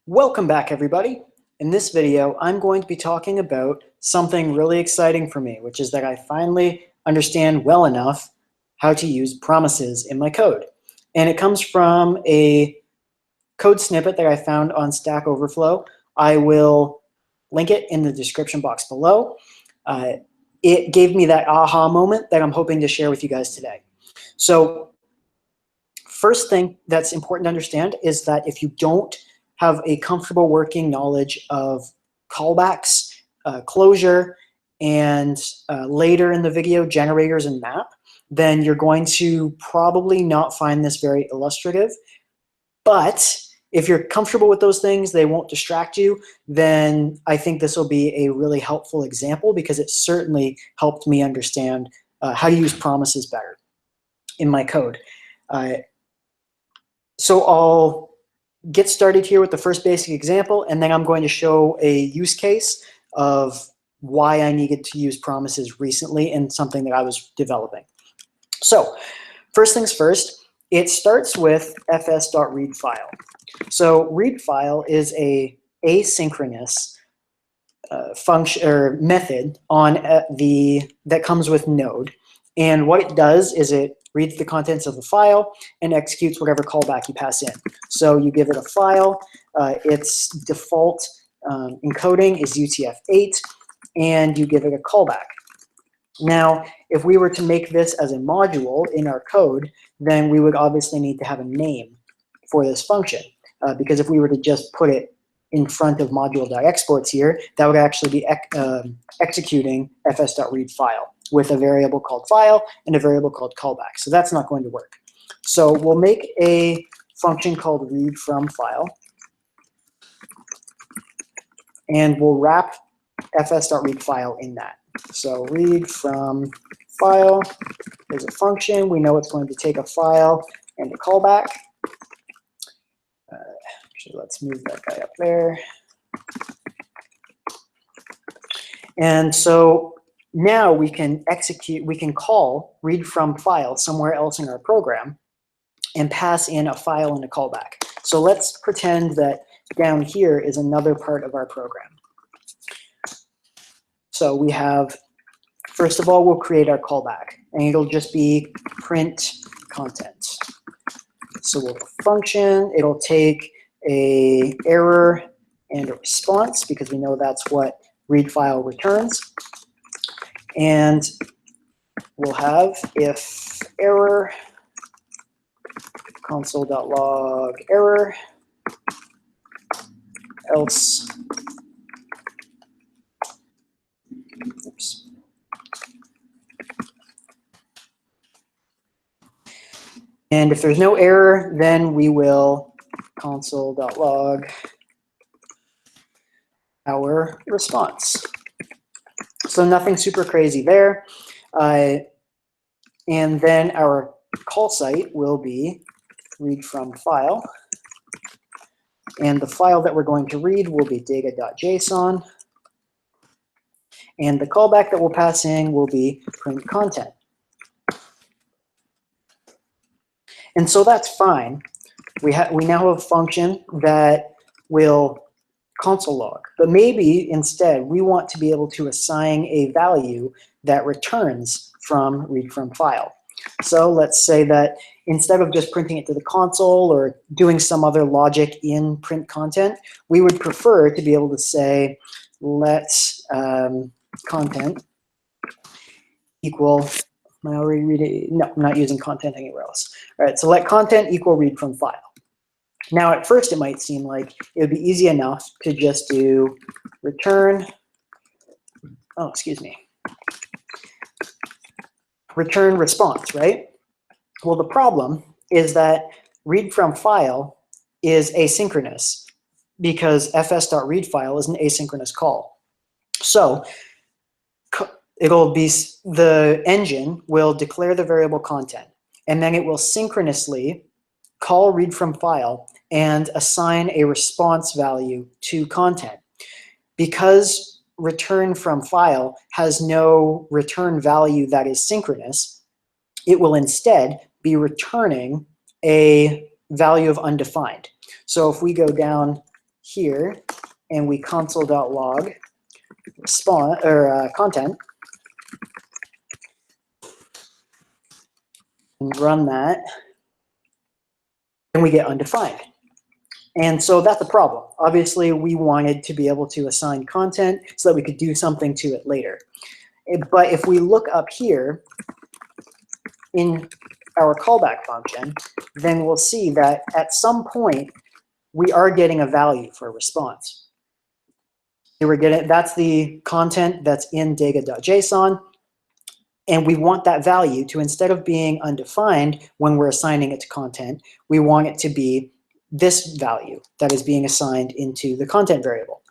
Welcome back, everybody. In this video, I'm going to be talking about something really exciting for me, which is that I finally understand well enough how to use promises in my code. And it comes from a code snippet that I found on Stack Overflow. I will link it in the description box below. It gave me that aha moment that I'm hoping to share with you guys today. So first thing that's important to understand is that if you don't have a comfortable working knowledge of callbacks, closure, and later in the video, generators and map, then you're going to probably not find this very illustrative. But if you're comfortable with those things, they won't distract you, then I think this will be a really helpful example because it certainly helped me understand how to use promises better in my code. So I'll get started here with the first basic example, and then I'm going to show a use case of why I needed to use promises recently in something that I was developing. So first things first, it starts with fs.readFile. So readFile is a asynchronous function or method on that comes with Node, and what it does is it reads the contents of the file and executes whatever callback you pass in. So you give it a file, its default encoding is UTF-8, and you give it a callback. Now, if we were to make this as a module in our code, then we would obviously need to have a name for this function, because if we were to just put it in front of module.exports here, that would actually be executing fs.readFile with a variable called file and a variable called callback. So that's not going to work. So we'll make a function called read from file, and we'll wrap fs.readFile in that. So read from file is a function. We know it's going to take a file and a callback. Actually, let's move that guy up there. And so now we can call read from file somewhere else in our program and pass in a file and a callback. So let's pretend that down here is another part of our program. So we have, first of all, we'll create our callback, and it'll just be print content. So we'll have a function, it'll take a error and a response because we know that's what read file returns. And we'll have if error console.log error, else oops. And if there's no error, then we will console.log our response. So nothing super crazy there. And then our call site will be read from file. And the file that we're going to read will be data.json. And the callback that we'll pass in will be print content. And so that's fine. We now have a function that will console log, but maybe instead we want to be able to assign a value that returns from read from file. So let's say that instead of just printing it to the console or doing some other logic in print content, we would prefer to be able to say let's content equal, am I already reading? No, I'm not using content anywhere else. All right, so let content equal read from file. Now, at first, it might seem like it would be easy enough to just do return, return response, right? Well, the problem is that read from file is asynchronous because fs.readFile is an asynchronous call. So it'll be, the engine will declare the variable content, and then it will synchronously call read from file and assign a response value to content. Because return from file has no return value that is synchronous, it will instead be returning a value of undefined. So if we go down here and we console.log response or content and run that, and we get undefined. And so that's a problem. Obviously, we wanted to be able to assign content so that we could do something to it later. But if we look up here in our callback function, then we'll see that at some point, we are getting a value for a response. So we're getting, that's the content that's in data.json. And we want that value to, instead of being undefined when we're assigning it to content, we want it to be this value that is being assigned into the content variable.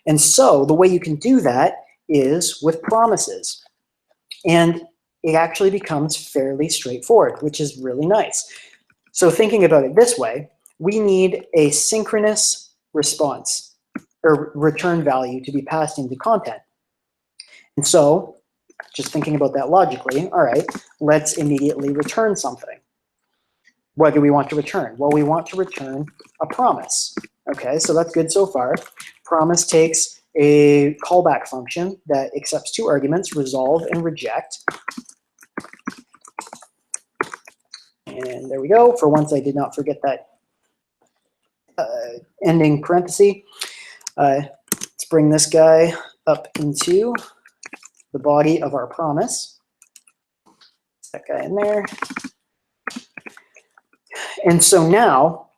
And so the way you can do that is with promises. And it actually becomes fairly straightforward, which is really nice. So thinking about it this way, we need a synchronous response or return value to be passed into content. And so just thinking about that logically, all right, let's immediately return something. What do we want to return? Well, we want to return a promise. Okay, so that's good so far. Promise takes a callback function that accepts two arguments, resolve and reject. And there we go. For once, I did not forget that ending parenthesis. Let's bring this guy up into the body of our promise. That guy in there. And so now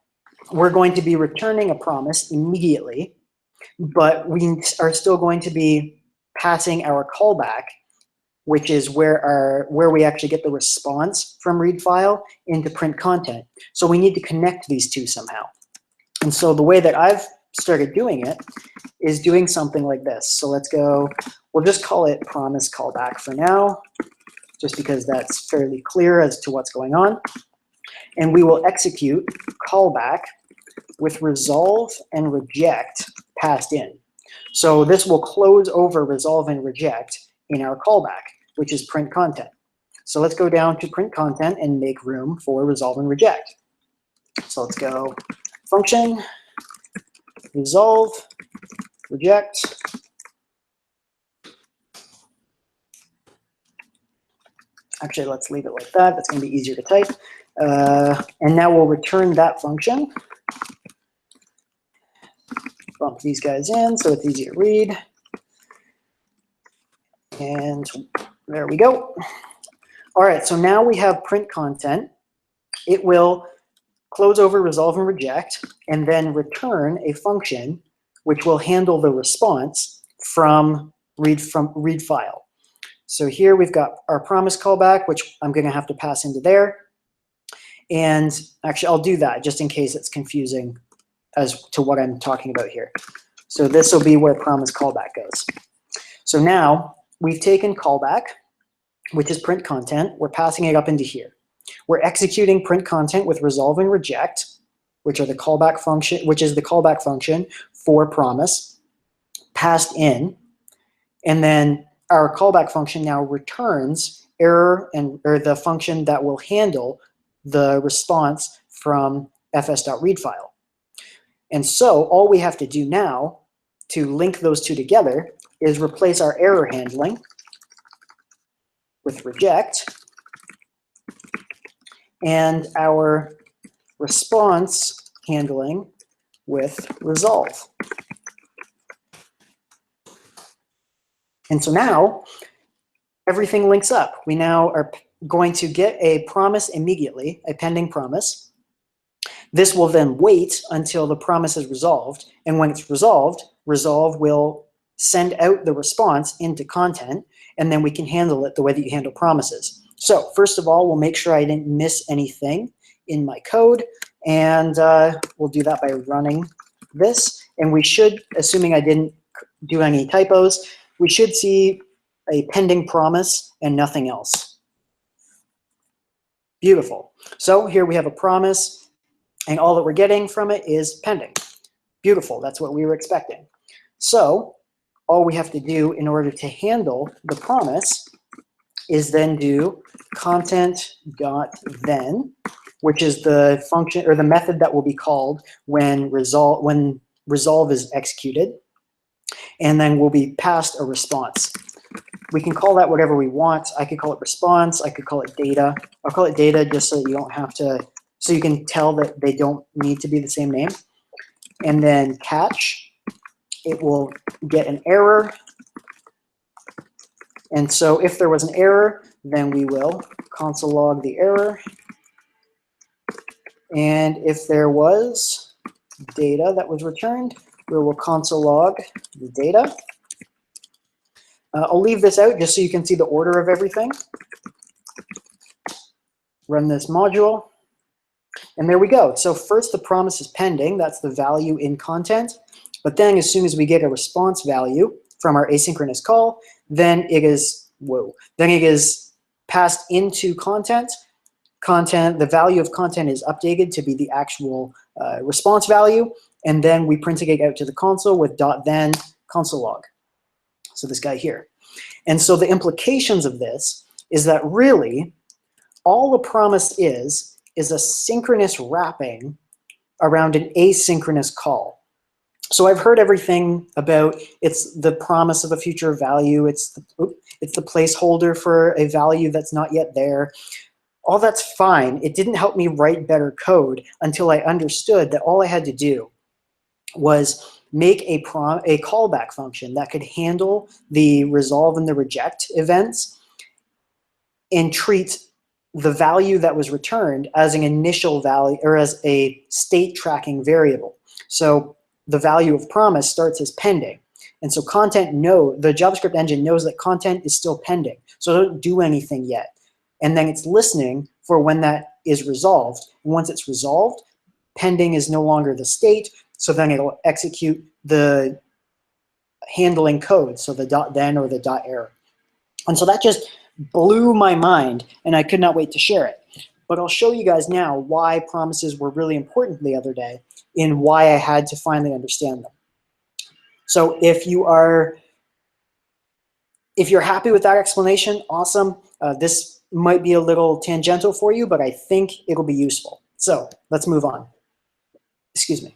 we're going to be returning a promise immediately, but we are still going to be passing our callback, which is where we actually get the response from read file into print content. So we need to connect these two somehow. And so the way that I've started doing it is doing something like this. So let's go, we'll just call it promise callback for now, just because that's fairly clear as to what's going on. And we will execute callback with resolve and reject passed in. So this will close over resolve and reject in our callback, which is print content. So let's go down to print content and make room for resolve and reject. So let's go function, resolve, reject. Actually, let's leave it like that. That's going to be easier to type. And now we'll return that function. Bump these guys in so it's easy to read. And there we go. All right, so now we have print content. It will close over, resolve, and reject, and then return a function which will handle the response from read file. So here we've got our promise callback, which I'm going to have to pass into there. And actually, I'll do that just in case it's confusing as to what I'm talking about here. So this will be where promise callback goes. So now we've taken callback, which is print content. We're passing it up into here. We're executing print content with resolve and reject, which are the callback function, which is the callback function for promise, passed in, and then our callback function now returns error or the function that will handle the response from fs.read file. And so all we have to do now to link those two together is replace our error handling with reject and our response handling with resolve. And so now everything links up. We now are going to get a promise immediately, a pending promise. This will then wait until the promise is resolved. And when it's resolved, resolve will send out the response into content, and then we can handle it the way that you handle promises. So first of all, we'll make sure I didn't miss anything in my code, and we'll do that by running this. And we should, assuming I didn't do any typos, we should see a pending promise and nothing else. Beautiful. So here we have a promise, and all that we're getting from it is pending. Beautiful. That's what we were expecting. So all we have to do in order to handle the promise is then do content.then, which is the function or the method that will be called when resolve is executed, and then we'll be passed a response. We can call that whatever we want. I could call it response. I could call it data. I'll call it data just so that you don't have to, so you can tell that they don't need to be the same name. And then catch, it will get an error. And so if there was an error, then we will console log the error. And if there was data that was returned, we will console log the data. I'll leave this out just so you can see the order of everything. Run this module. And there we go. So first the promise is pending. That's the value in content. But then as soon as we get a response value from our asynchronous call, then it is, then it is passed into content. The value of content is updated to be the actual response value. And then we print it out to the console with .then console log. So this guy here. And so the implications of this is that really all the promise is a synchronous wrapping around an asynchronous call. So I've heard everything about it's the promise of a future value, it's the placeholder for a value that's not yet there. All that's fine. It didn't help me write better code until I understood that all I had to do was make a callback function that could handle the resolve and the reject events and treat the value that was returned as an initial value or as a state tracking variable. So the value of promise starts as pending. And so the JavaScript engine knows that content is still pending. So don't do anything yet. And then it's listening for when that is resolved. And once it's resolved, pending is no longer the state. So then it'll execute the handling code. So the .then or the .error. And so that just blew my mind, and I could not wait to share it. But I'll show you guys now why promises were really important the other day and why I had to finally understand them. So if you're happy with that explanation, awesome. This might be a little tangential for you, but I think it'll be useful. So let's move on. Excuse me.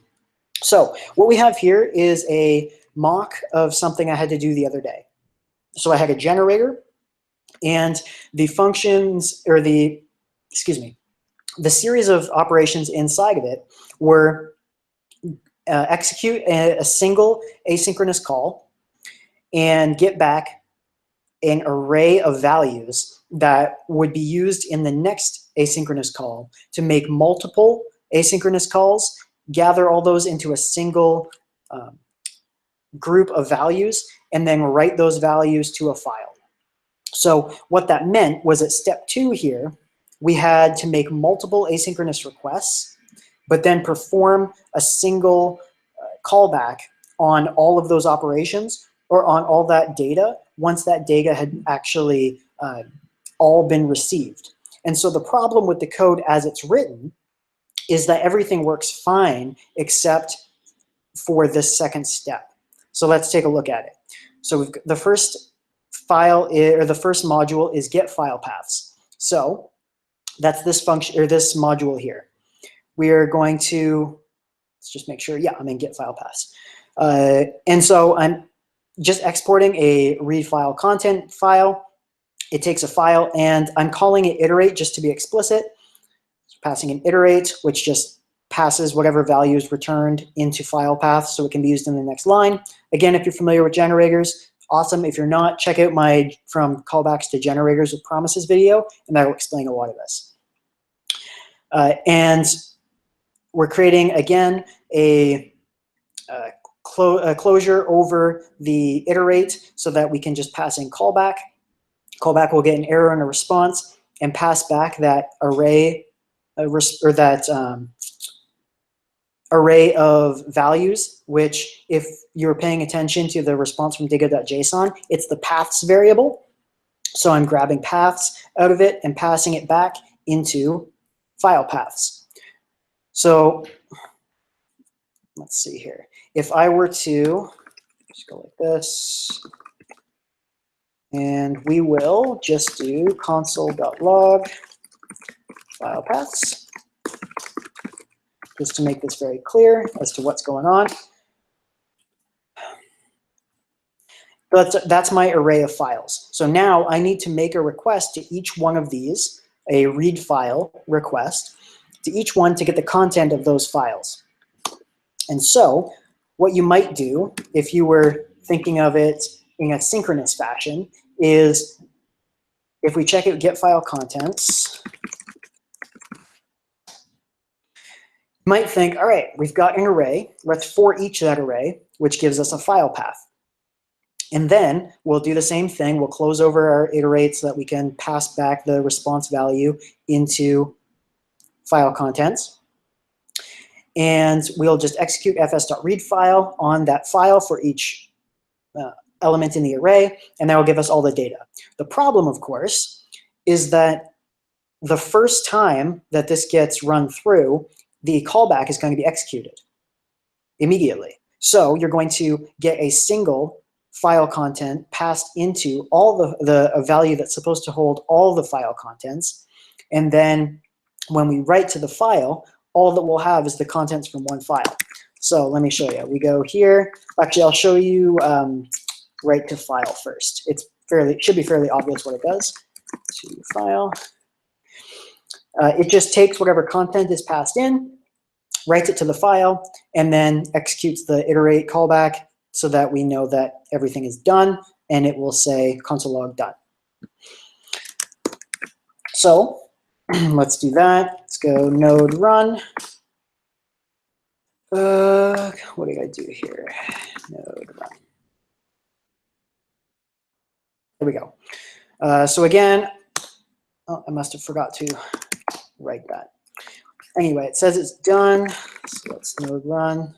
So what we have here is a mock of something I had to do the other day. So I had a generator, and the functions, or the series of operations inside of it were execute a single asynchronous call and get back an array of values that would be used in the next asynchronous call to make multiple asynchronous calls, gather all those into a single group of values, and then write those values to a file. So what that meant was at step 2 here, we had to make multiple asynchronous requests, but then perform a single callback on all of those operations or on all that data once that data had actually all been received. And so the problem with the code as it's written is that everything works fine except for this second step. So let's take a look at it. So we've got the first module is get file paths. So that's this function, or this module here. We are going to, let's just make sure, yeah, I'm in get file paths. And so I'm just exporting a read file content file. It takes a file, and I'm calling it iterate just to be explicit. Passing an iterate, which just passes whatever value is returned into file paths so it can be used in the next line. Again, if you're familiar with generators, awesome. If you're not, check out my From Callbacks to Generators with Promises video, and that will explain a lot of this. And we're creating, again, a closure over the iterate so that we can just pass in callback. Callback will get an error and a response and pass back that array, or that array of values, which if you're paying attention to the response from digga.json, it's the paths variable. So I'm grabbing paths out of it and passing it back into file paths. So let's see here. If I were to just go like this, and we will just do console.log file paths, just to make this very clear as to what's going on. That's my array of files. So now I need to make a request to each one of these, a read file request, to each one to get the content of those files. And so what you might do, if you were thinking of it in a synchronous fashion, is if we check out get file contents, you might think, all right, we've got an array. Let's for each that array, which gives us a file path. And then we'll do the same thing. We'll close over our iterate so that we can pass back the response value into file contents. And we'll just execute fs.read file on that file for each element in the array, and that will give us all the data. The problem, of course, is that the first time that this gets run through, the callback is going to be executed immediately. So you're going to get a single file content passed into all the value that's supposed to hold all the file contents. And then when we write to the file, all that we'll have is the contents from one file. So let me show you. We go here. Actually, I'll show you write to file first. It should be fairly obvious what it does. To file. It just takes whatever content is passed in, writes it to the file, and then executes the iterate callback so that we know that everything is done, and it will say console log done. So let's do that. Let's go node run. What do I do here? Node run. There we go. So again, oh, I must have forgot to write that. Anyway, it says it's done. So let's node run.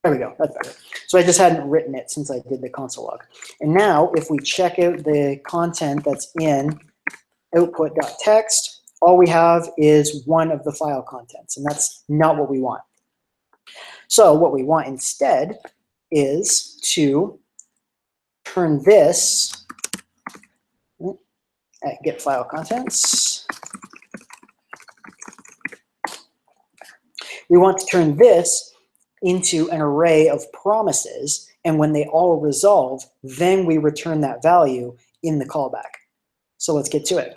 There we go, that's better. So I just hadn't written it since I did the console log. And now if we check out the content that's in output.txt, all we have is one of the file contents, and that's not what we want. So what we want instead is to turn this at get file contents. We want to turn this into an array of promises, and when they all resolve, then we return that value in the callback. So let's get to it.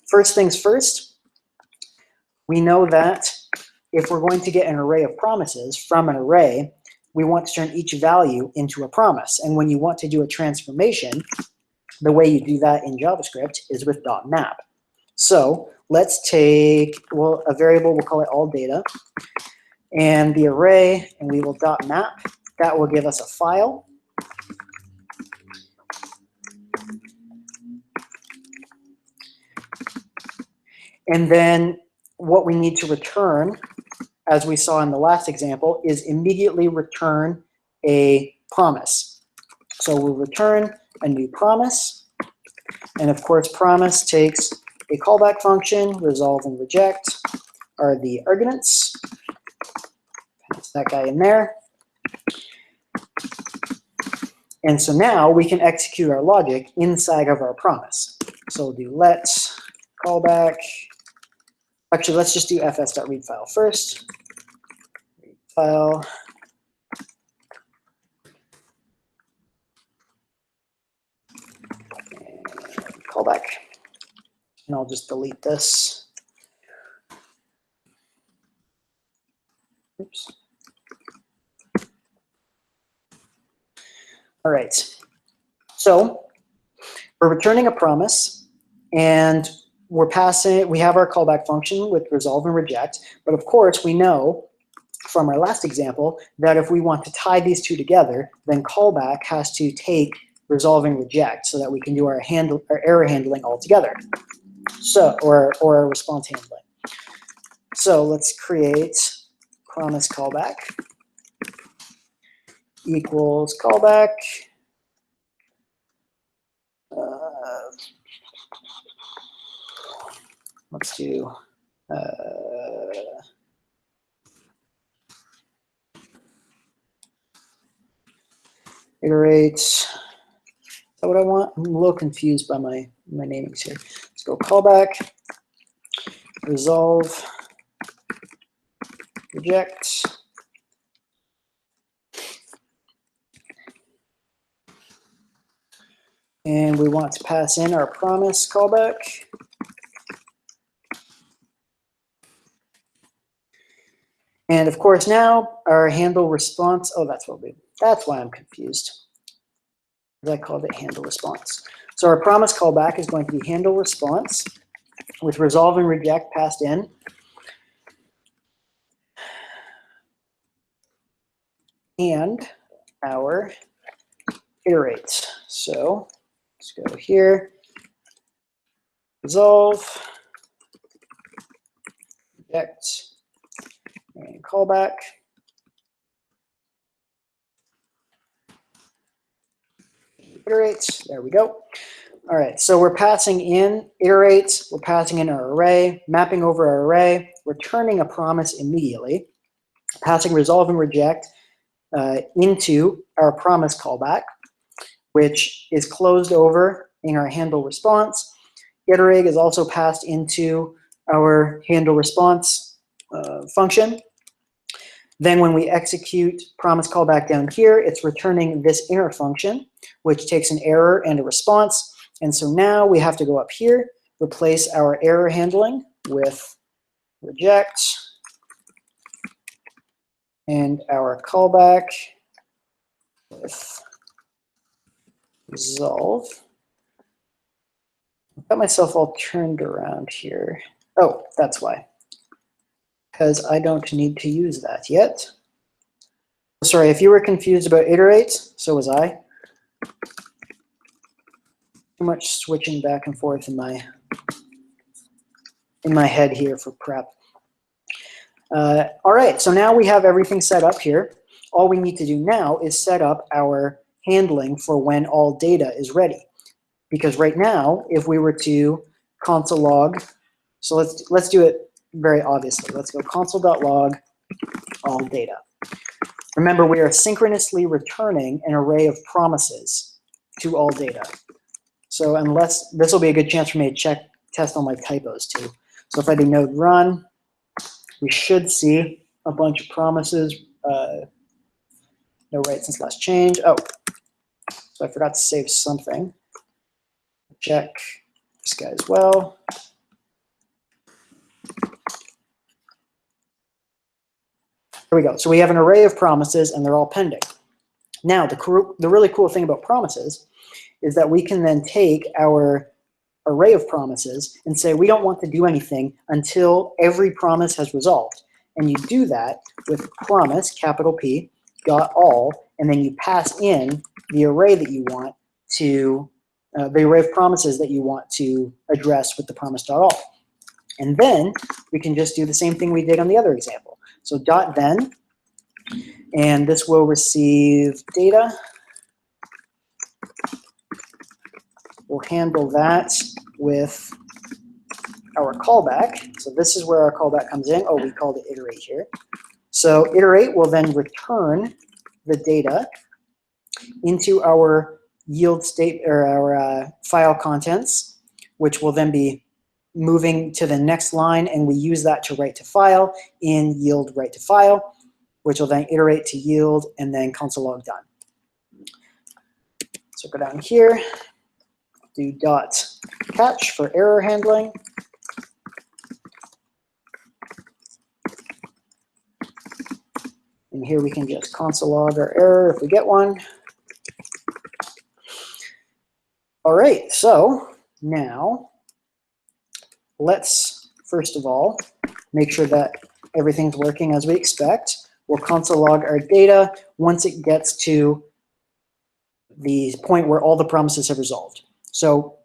First things first, we know that if we're going to get an array of promises from an array, we want to turn each value into a promise. And when you want to do a transformation, the way you do that in JavaScript is with .map. So let's take, well, a variable, we'll call it all data, and the array, and we will .map. That will give us a file. And then what we need to return, as we saw in the last example, is immediately return a promise. So we'll return a new promise. And of course, promise takes a callback function. Resolve and reject are the arguments. Pass that guy in there. And so now we can execute our logic inside of our promise. So we'll do let callback. Actually, let's just do fs.read file first. Read file. And callback. And I'll just delete this. Oops. All right. So we're returning a promise, and we're passing, we have our callback function with resolve and reject, but of course we know from our last example that if we want to tie these two together, then callback has to take resolve and reject so that we can do our error handling all together. So, or response handling. So let's create promise callback equals callback. Let's do iterate. Is that what I want? I'm a little confused by my namings here. Let's go callback, resolve, reject. And we want to pass in our promise callback. And of course now our handle response, oh, that's why I'm confused. I called it handle response. So our promise callback is going to be handle response with resolve and reject passed in. And our iterate. So let's go here, resolve, reject, and callback. Iterate, there we go. All right, so we're passing in iterate, we're passing in our array, mapping over our array, returning a promise immediately, passing resolve and reject into our promise callback, which is closed over in our handle response. Iterate is also passed into our handle response function. Then when we execute promise callback down here, it's returning this inner function, which takes an error and a response. And so now we have to go up here, replace our error handling with reject, and our callback with resolve. I've got myself all turned around here. Oh, that's why. Because I don't need to use that yet. Sorry, if you were confused about iterate, so was I. Too much switching back and forth in my head here for prep. All right, so now we have everything set up here. All we need to do now is set up our handling for when all data is ready. Because right now, if we were to console log, so let's do it very obviously. Let's go console.log all data. Remember, we are synchronously returning an array of promises to all data. So unless, this will be a good chance for me to test all my typos too. So if I do node run, we should see a bunch of promises. No write since last change. Oh, so I forgot to save something. Check this guy as well. There we go. So we have an array of promises and they're all pending. Now, the really cool thing about promises is that we can then take our array of promises and say we don't want to do anything until every promise has resolved. And you do that with promise, capital P, dot all, and then you pass in the array that you want to, the array of promises that you want to address with the promise.all. And then we can just do the same thing we did on the other example. So dot then, and this will receive data. We'll handle that with our callback. So this is where our callback comes in. Oh, we called it iterate here. So iterate will then return the data into our yield state or our file contents, which will then be moving to the next line, and we use that to write to file in yield write to file, which will then iterate to yield and then console log done. So go down here, do dot catch for error handling. And here we can just console log our error if we get one. All right, so now let's first of all make sure that everything's working as we expect. We'll console log our data once it gets to the point where all the promises have resolved. So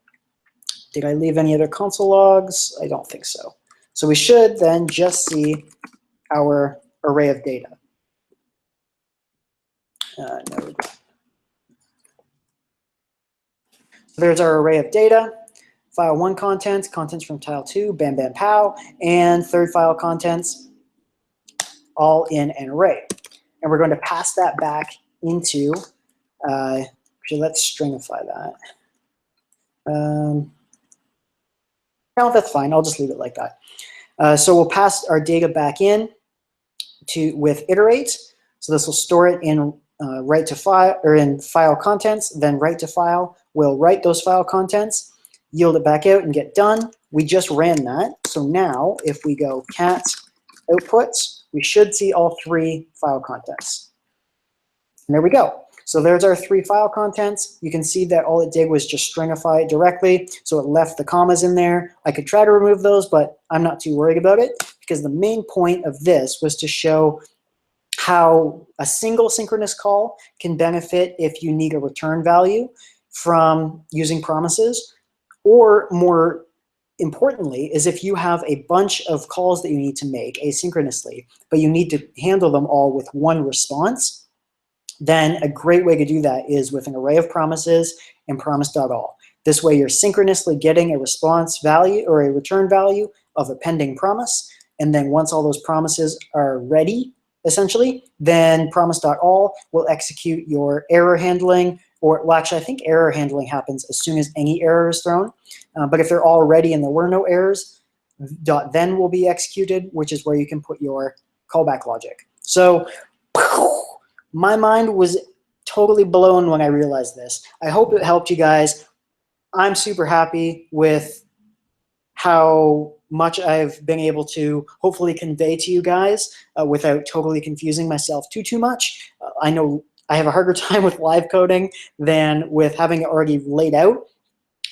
did I leave any other console logs? I don't think so. So we should then just see our array of data. No. There's our array of data. File 1 contents, contents from tile 2, bam, bam, pow, and third file contents, all in an array. And we're going to pass that back into, actually, let's stringify that. No, that's fine. I'll just leave it like that. So we'll pass our data back in with iterate. So this will store it in write to file or in file contents, then write to file will write those file contents, yield it back out, and get done. We just ran that. So now if we go cat outputs, we should see all 3 file contents. And there we go. So there's our 3 file contents. You can see that all it did was just stringify it directly, so it left the commas in there. I could try to remove those, but I'm not too worried about it, because the main point of this was to show how a single synchronous call can benefit if you need a return value from using promises, or more importantly, is if you have a bunch of calls that you need to make asynchronously, but you need to handle them all with one response, then a great way to do that is with an array of promises and Promise.all. This way you're synchronously getting a response value or a return value of a pending promise, and then once all those promises are ready, essentially, then Promise.all will execute your error handling, or well, actually I think error handling happens as soon as any error is thrown, but if they're all ready and there were no errors, .then will be executed, which is where you can put your callback logic. So my mind was totally blown when I realized this. I hope it helped you guys. I'm super happy with how much I've been able to hopefully convey to you guys without totally confusing myself too much. I know I have a harder time with live coding than with having it already laid out,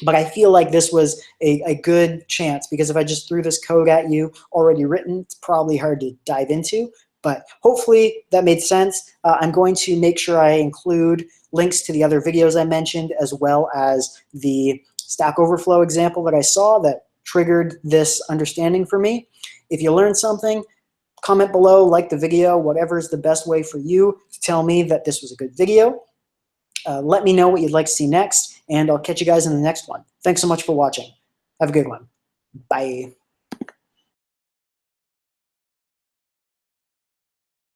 but I feel like this was a good chance, because if I just threw this code at you already written, it's probably hard to dive into. But hopefully that made sense. I'm going to make sure I include links to the other videos I mentioned, as well as the Stack Overflow example that I saw that triggered this understanding for me. If you learned something, comment below, like the video, whatever is the best way for you to tell me that this was a good video. Let me know what you'd like to see next, and I'll catch you guys in the next one. Thanks so much for watching. Have a good one. Bye.